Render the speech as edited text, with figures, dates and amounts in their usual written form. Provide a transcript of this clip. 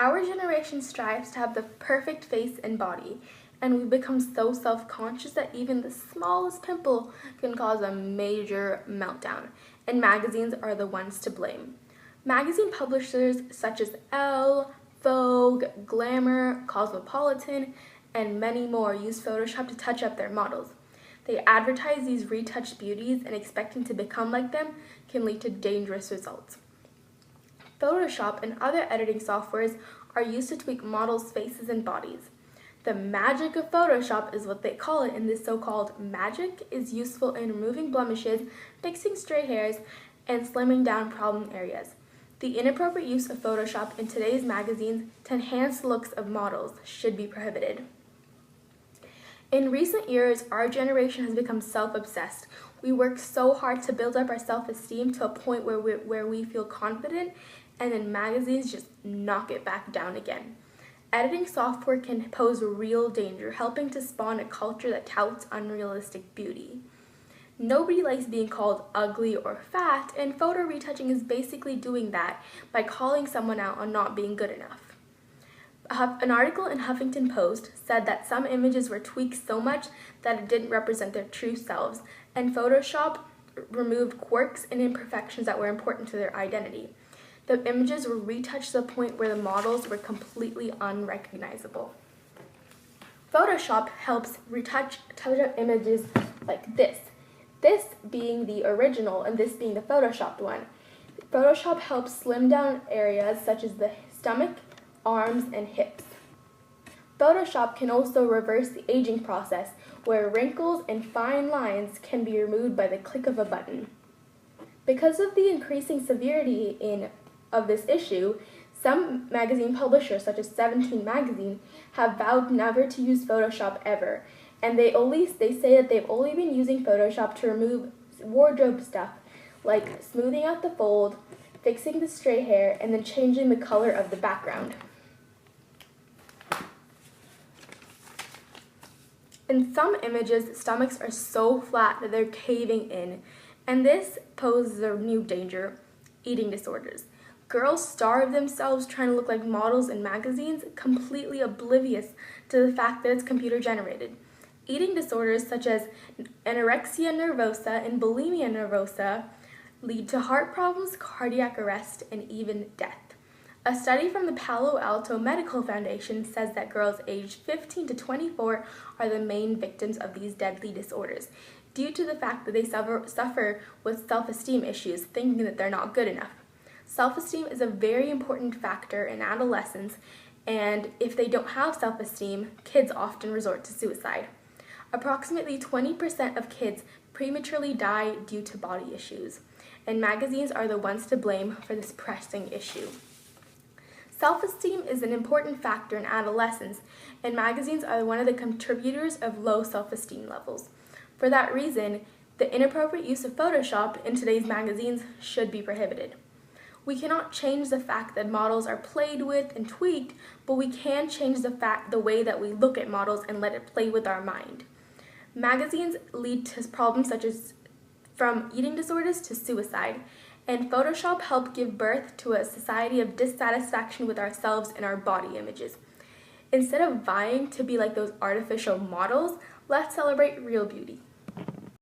Our generation strives to have the perfect face and body, and we become so self-conscious that even the smallest pimple can cause a major meltdown, and magazines are the ones to blame. Magazine publishers such as Elle, Vogue, Glamour, Cosmopolitan, and many more use Photoshop to touch up their models. They advertise these retouched beauties, and expecting to become like them can lead to dangerous results. Photoshop and other editing softwares are used to tweak models' faces and bodies. The magic of Photoshop is what they call it, and this so-called magic is useful in removing blemishes, fixing stray hairs, and slimming down problem areas. The inappropriate use of Photoshop in today's magazines to enhance the looks of models should be prohibited. In recent years, our generation has become self-obsessed. We work so hard to build up our self-esteem to a point where we feel confident, and then magazines just knock it back down again. Editing software can pose real danger, helping to spawn a culture that touts unrealistic beauty. Nobody likes being called ugly or fat, and photo retouching is basically doing that by calling someone out on not being good enough. An article in Huffington Post said that some images were tweaked so much that it didn't represent their true selves, and Photoshop removed quirks and imperfections that were important to their identity. The images were retouched to the point where the models were completely unrecognizable. Photoshop helps retouch up images like this being the original and this being the Photoshopped one. Photoshop helps slim down areas such as the stomach, arms, and hips. Photoshop can also reverse the aging process, where wrinkles and fine lines can be removed by the click of a button. Because of the increasing severity of this issue, some magazine publishers, such as 17 Magazine, have vowed never to use Photoshop ever, and they say that they've only been using Photoshop to remove wardrobe stuff, like smoothing out the fold, fixing the stray hair, and then changing the color of the background. In some images, stomachs are so flat that they're caving in, and this poses a new danger: eating disorders. Girls starve themselves trying to look like models in magazines, completely oblivious to the fact that it's computer generated. Eating disorders such as anorexia nervosa and bulimia nervosa lead to heart problems, cardiac arrest, and even death. A study from the Palo Alto Medical Foundation says that girls aged 15 to 24 are the main victims of these deadly disorders, due to the fact that they suffer with self-esteem issues, thinking that they're not good enough. Self-esteem is a very important factor in adolescence, and if they don't have self-esteem, kids often resort to suicide. Approximately 20% of kids prematurely die due to body issues, and magazines are the ones to blame for this pressing issue. Self-esteem is an important factor in adolescence, and magazines are one of the contributors of low self-esteem levels. For that reason, the inappropriate use of Photoshop in today's magazines should be prohibited. We cannot change the fact that models are played with and tweaked, but we can change the way that we look at models and let it play with our mind. Magazines lead to problems such as from eating disorders to suicide, and Photoshop helped give birth to a society of dissatisfaction with ourselves and our body images. Instead of vying to be like those artificial models, let's celebrate real beauty.